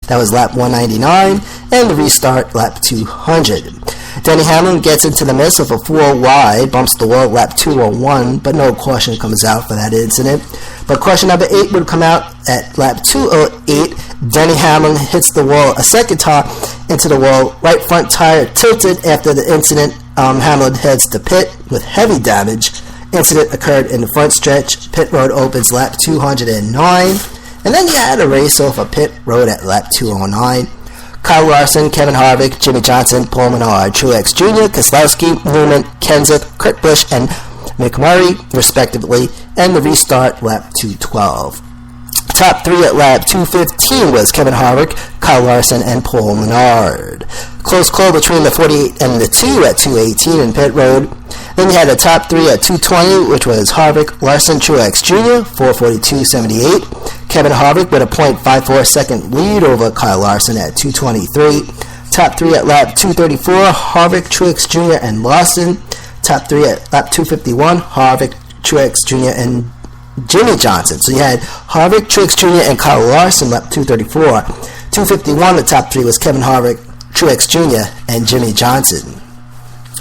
That was lap 199, and the restart, lap 200. Denny Hamlin gets into the midst of a 4 wide, bumps the wall at lap 201, but no caution comes out for that incident. But caution number 8 would come out at lap 208. Denny Hamlin hits the wall a second time into the wall. Right front tire tilted after the incident. Hamlin heads to pit with heavy damage. Incident occurred in the front stretch. Pit road opens lap 209. And then you had a race off of pit road at lap 209. Kyle Larson, Kevin Harvick, Jimmy Johnson, Paul Menard, Truex Jr., Keselowski, Newman, Kenseth, Kurt Busch, and McMurray, respectively, and the restart, lap 212. Top 3 at lap 215 was Kevin Harvick, Kyle Larson, and Paul Menard. Close call between the 48 and the 2 at 218 in pit road. Then you had a top 3 at 220, which was Harvick, Larson, Truex Jr., 442.78. Kevin Harvick with a .54 second lead over Kyle Larson at 223. Top 3 at lap 234, Harvick, Truex Jr., and Larson. Top 3 at lap 251, Harvick, Truex Jr., and Jimmy Johnson. So you had Harvick, Truex Jr., and Kyle Larson, lap 234. 251, the top 3 was Kevin Harvick, Truex Jr., and Jimmy Johnson.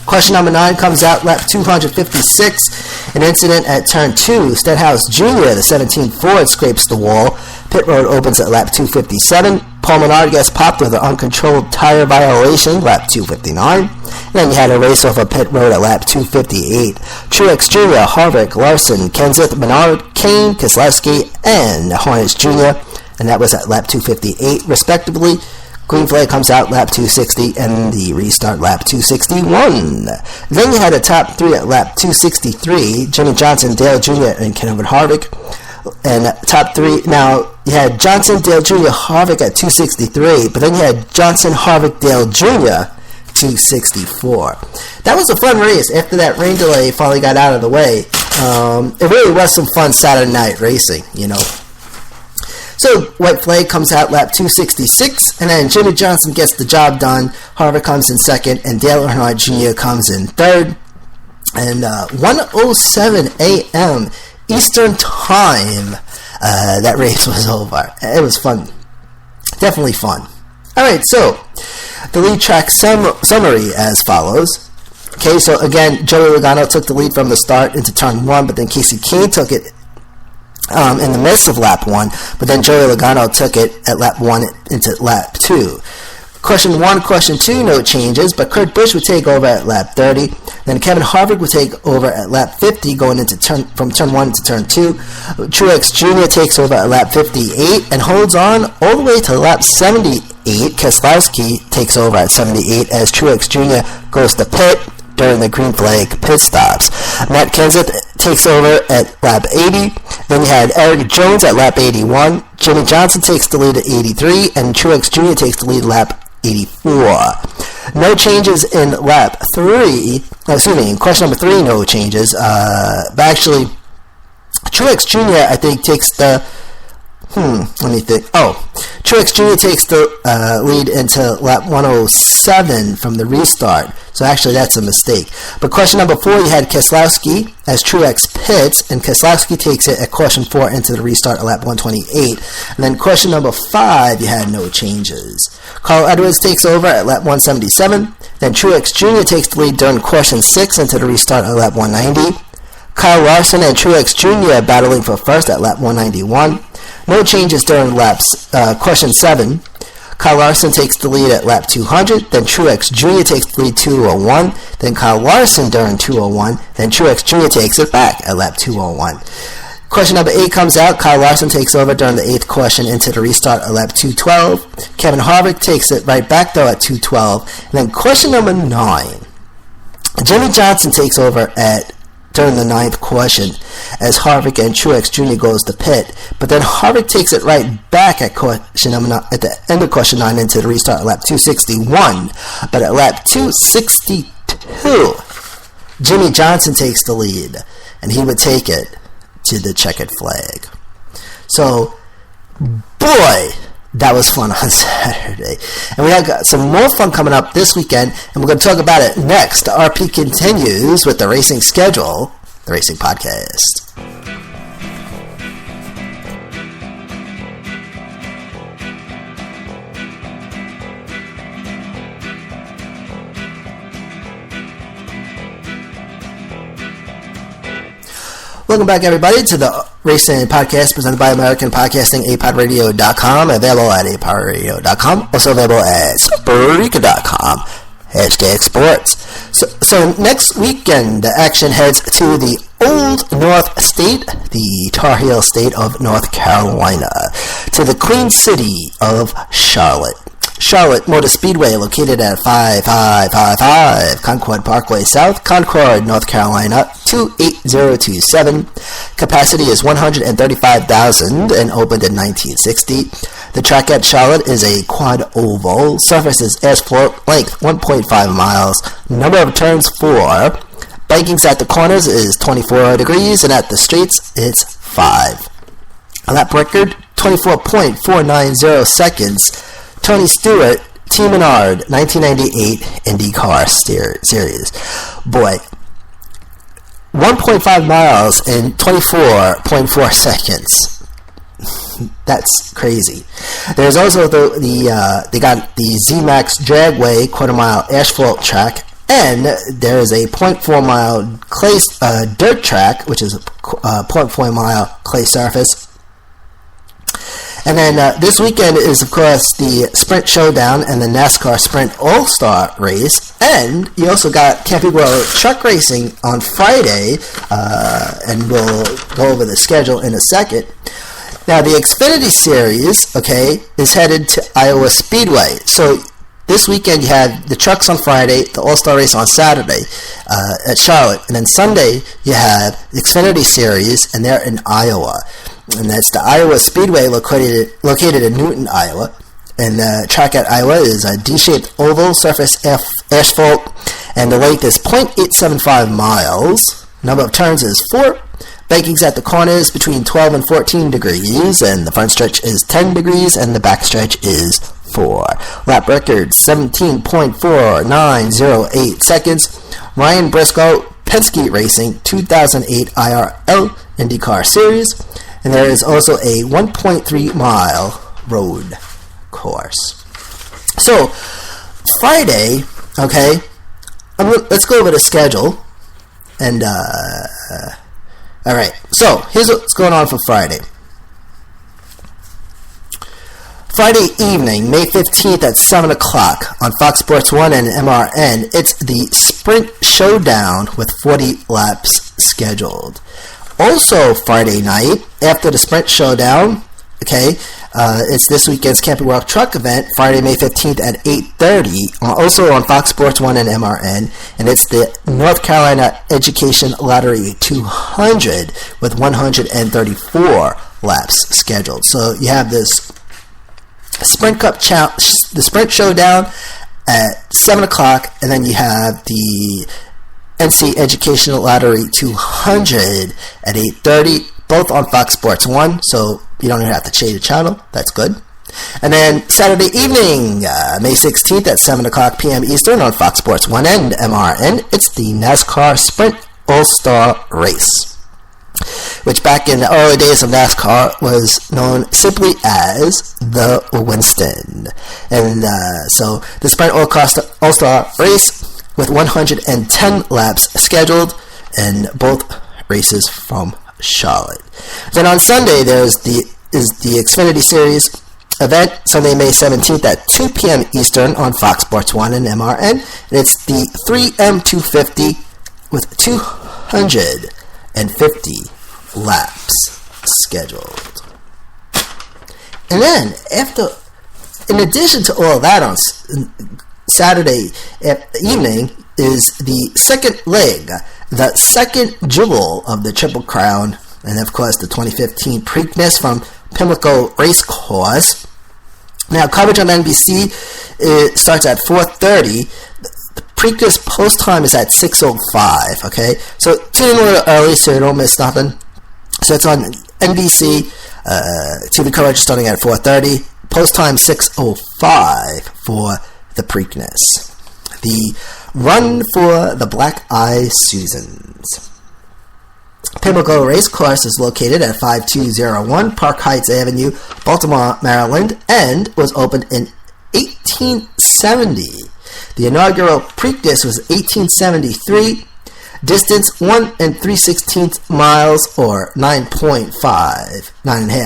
Question number 9 comes out lap 256. An incident at turn 2. Stenhouse Jr., the 17 Ford, scrapes the wall. Pit road opens at lap 257. Paul Menard gets popped with an uncontrolled tire violation, lap 259. And then you had a race off a pit road at lap 258. Truex Jr., Harvick, Larson, Kenseth, Menard, Kane, Keselowski, and Horner Jr., and that was at lap 258, respectively. Green flag comes out lap 260 and the restart lap 261. Then you had a top 3 at lap 263, Jimmy Johnson, Dale Jr., and Kevin Harvick. And top 3, now you had Johnson, Dale Jr., Harvick at 263, but then you had Johnson, Harvick, Dale Jr., 264. That was a fun race. After that rain delay finally got out of the way, it really was some fun Saturday night racing, you know. So, white flag comes out lap 266, and then Jimmy Johnson gets the job done. Harvick comes in second, and Dale Earnhardt Jr. comes in third. And 1:07 a.m. Eastern Time, that race was over. It was fun. Definitely fun. Alright, so, the lead track summary as follows. Okay, so again, Joey Logano took the lead from the start into turn 1, but then Casey Kane took it in the midst of lap 1, but then Joey Logano took it at lap 1 into lap 2. Question 1, question 2, no changes, but Kurt Busch would take over at lap 30. Then Kevin Harvick would take over at lap 50, going into from turn 1 to turn 2. Truex Jr. takes over at lap 58 and holds on all the way to lap 78. Keselowski takes over at 78 as Truex Jr. goes to pit during the green flag pit stops. Matt Kenseth takes over at lap 80. Then you had Eric Jones at lap 81. Jimmy Johnson takes the lead at 83, and Truex Jr. takes the lead at lap 84. No changes in lap 3. In question number 3, no changes. But actually, Truex Jr. I think takes the... let me think. Truex Jr. takes the lead into lap 107 from the restart. So actually, that's a mistake. But question number 4, you had Keselowski as Truex pits, and Keselowski takes it at question 4 into the restart at lap 128. And then question number 5, you had no changes. Carl Edwards takes over at lap 177. Then Truex Jr. takes the lead during question 6 into the restart at lap 190. Kyle Larson and Truex Jr. battling for first at lap 191. No changes during question 7. Kyle Larson takes the lead at lap 200. Then Truex Jr. takes the lead 201. Then Kyle Larson during 201. Then Truex Jr. takes it back at lap 201. Question number 8 comes out. Kyle Larson takes over during the 8th question into the restart at lap 212. Kevin Harvick takes it right back though at 212. And then question number 9. Jimmy Johnson takes over during the 9th question as Harvick and Truex Jr. goes to pit, but then Harvick takes it right back at question number 9, at the end of question 9 into the restart at lap 261. But at lap 262, Jimmy Johnson takes the lead, and he would take it to the checkered flag. So, boy, that was fun on Saturday. And we have got some more fun coming up this weekend, and we're going to talk about it next. The RP continues with the Racing Schedule, the Racing Podcast. Welcome back, everybody, to the Racing Podcast presented by American Podcasting, apodradio.com, available at apodradio.com, also available at Spreaker.com, #sports. So next weekend, the action heads to the Old North State, the Tar Heel state of North Carolina, to the Queen City of Charlotte. Charlotte Motor Speedway, located at 5555 Concord Parkway South, Concord, North Carolina, 28027. Capacity is 135,000 and opened in 1960. The track at Charlotte is a quad oval. Surface is asphalt, length 1.5 miles. Number of turns 4. Bankings at the corners is 24 degrees, and at the straights it's 5. A lap record 24.490 seconds. Tony Stewart, Team Menard, 1998 IndyCar Series. Boy, 1.5 miles in 24.4 seconds. That's crazy. There's also they got the Z-Max Dragway quarter-mile asphalt track, and there is a 0.4 mile clay dirt track, which is a 0.4 mile clay surface. And then this weekend is, of course, the Sprint Showdown and the NASCAR Sprint All-Star Race. And you also got Camping World Truck Racing on Friday, and we'll go over the schedule in a second. Now, the Xfinity Series, okay, is headed to Iowa Speedway. So this weekend you have the trucks on Friday, the All-Star Race on Saturday at Charlotte. And then Sunday you have the Xfinity Series, and they're in Iowa. And that's the Iowa Speedway located in Newton, Iowa. And the track at Iowa is a D-shaped oval surface asphalt, and the length is 0.875 miles. Number of turns is 4. Bankings at the corners between 12 and 14 degrees, and the front stretch is 10 degrees, and the back stretch is 4. Lap record 17.4908 seconds. Ryan Briscoe, Penske Racing, 2008 IRL IndyCar Series. And there is also a 1.3 mile road course. So, Friday, okay, let's go over the schedule. And, alright, so here's what's going on for Friday. Friday evening, May 15th at 7 o'clock on Fox Sports 1 and MRN, it's the Sprint Showdown with 40 laps scheduled. Also, Friday night, after the Sprint Showdown, okay, it's this weekend's Camping World Truck event, Friday, May 15th at 8:30, also on Fox Sports 1 and MRN, and it's the North Carolina Education Lottery 200 with 134 laps scheduled. So you have this Sprint Cup the Sprint Showdown at 7 o'clock, and then you have the NC Educational Lottery 200 at 8:30, both on Fox Sports 1, so you don't even have to change the channel. That's good. And then Saturday evening, May 16th at 7 o'clock p.m. Eastern on Fox Sports 1 and MRN, it's the NASCAR Sprint All-Star Race, which back in the early days of NASCAR was known simply as the Winston. And so the Sprint All-Star Race with 110 laps scheduled, and both races from Charlotte. Then on Sunday is the Xfinity Series event, Sunday, May 17th at 2 p.m. Eastern on Fox Sports 1 and MRN. And it's the 3M250 with 250 laps scheduled. And then, in addition to all that, on Saturday evening is the second leg, the second jewel of the Triple Crown, and of course the 2015 Preakness from Pimlico Racecourse. Now, coverage on NBC starts at 4:30. The Preakness post time is at 6:05. Okay, so tune in a little early so you don't miss nothing. So it's on NBC. TV coverage starting at 4:30. Post time 6:05 for the Preakness. The run for the Black Eye Susans. Pimlico Racecourse is located at 5201 Park Heights Avenue, Baltimore, Maryland, and was opened in 1870. The inaugural Preakness was 1873. Distance 1 3/16 miles or 9.5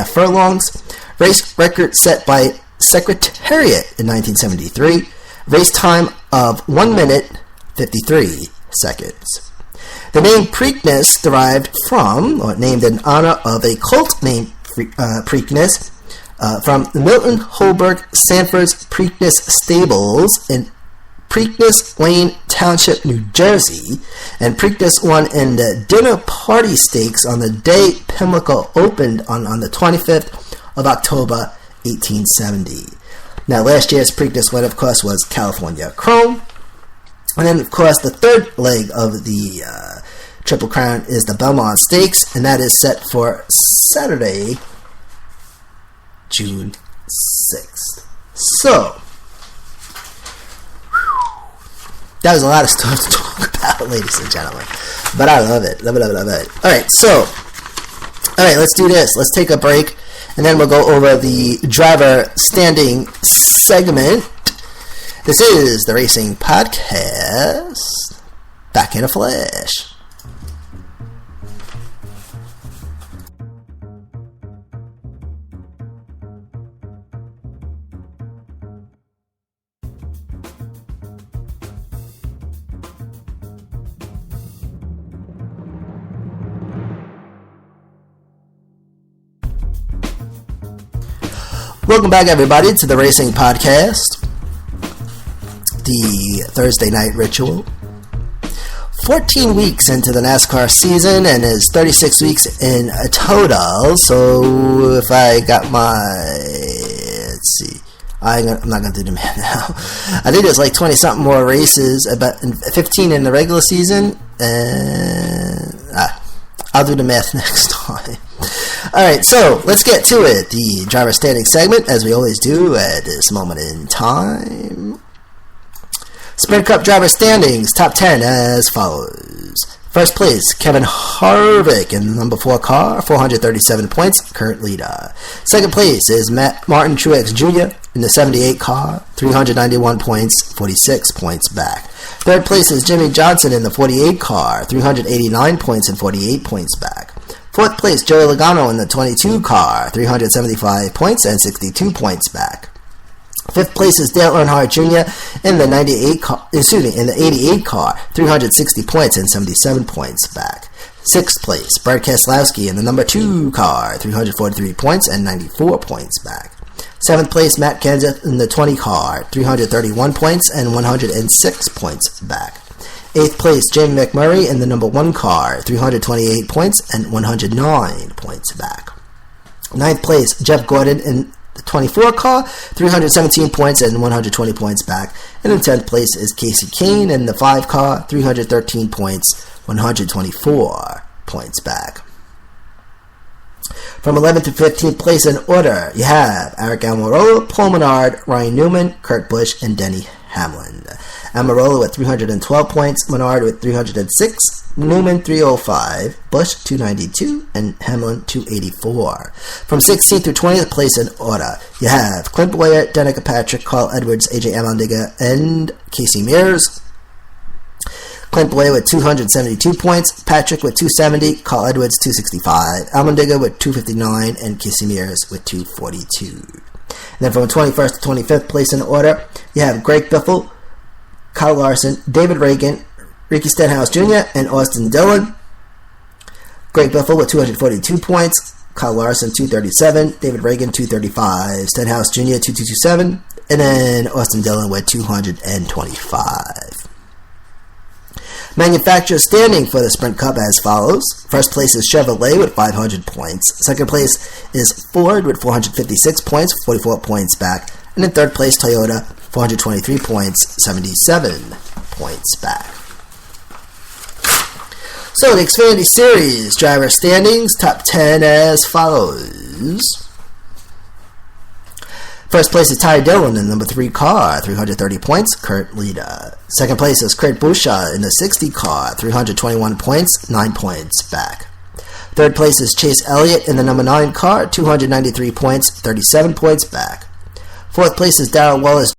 furlongs. Race record set by Secretariat in 1973. Race time of 1 minute 53 seconds. The name Preakness derived from, or named in honor of a colt named Preakness, from the Milton Holberg Sanford's Preakness Stables in Preakness Lane Township, New Jersey, and Preakness won in the Dinner Party Stakes on the day Pimlico opened on the 25th of October, 1870. Now, last year's Preakness win, of course, was California Chrome. And then, of course, the third leg of the Triple Crown is the Belmont Stakes, and that is set for Saturday, June 6th. So, that was a lot of stuff to talk about, ladies and gentlemen. But I love it. Love it. Alright, let's do this. Let's take a break, and then we'll go over the driver standing segment. This is the Racing Podcast. Back in a flash. Welcome back, everybody, to the Racing Podcast. The Thursday Night Ritual. 14 weeks into the NASCAR season, and is 36 weeks in a total. So if I got let's see, I'm not going to do the math now. I think there's like 20 something more races, about 15 in the regular season, and I'll do the math next time. Alright, so let's get to it. The driver standing segment, as we always do at this moment in time. Sprint Cup driver standings, top 10 as follows. First place, Kevin Harvick in the number 4 car, 437 points, current leader. Second place is Martin Truex Jr. in the 78 car, 391 points, 46 points back. Third place is Jimmy Johnson in the 48 car, 389 points and 48 points back. Fourth place, Joey Logano in the 22 car, 375 points and 62 points back. Fifth place is Dale Earnhardt Jr. in the 88 car, 360 points and 77 points back. Sixth place, Brad Keselowski in the number 2 car, 343 points and 94 points back. Seventh place, Matt Kenseth in the 20 car, 331 points and 106 points back. Eighth place, Jamie McMurray in the number 1 car, 328 points and 109 points back. Ninth place, Jeff Gordon in the 24 car, 317 points and 120 points back. And in 10th place is Casey Kane in the 5 car, 313 points, 124 points back. From 11th to 15th place in order, you have Aric Almirola, Paul Menard, Ryan Newman, Kurt Busch, and Denny Hamlin. Almirola with 312 points, Menard with 306, Newman 305, Busch 292, and Hamlin 284. From 16th through 20th place in order, you have Clint Bowyer, Danica Patrick, Carl Edwards, AJ Allmendinger, and Casey Mears. Clint Bowyer with 272 points, Patrick with 270, Carl Edwards 265, Allmendinger with 259, and Casey Mears with 242. And then from 21st to 25th place in order, you have Greg Biffle, Kyle Larson, David Ragan, Ricky Stenhouse Jr., and Austin Dillon. Greg Biffle with 242 points, Kyle Larson 237, David Ragan 235, Stenhouse Jr. 2227, and then Austin Dillon with 225. Manufacturer standing for the Sprint Cup as follows. First place is Chevrolet with 500 points. Second place is Ford with 456 points, 44 points back. And in third place, Toyota, 423 points, 77 points back. So the Xfinity Series driver standings, top 10 as follows. First place is Ty Dillon in the number 3 car, 330 points, current leader. Second place is Kurt Busch in the 60 car, 321 points, 9 points back. Third place is Chase Elliott in the number 9 car, 293 points, 37 points back. Fourth place is Darrell Wallace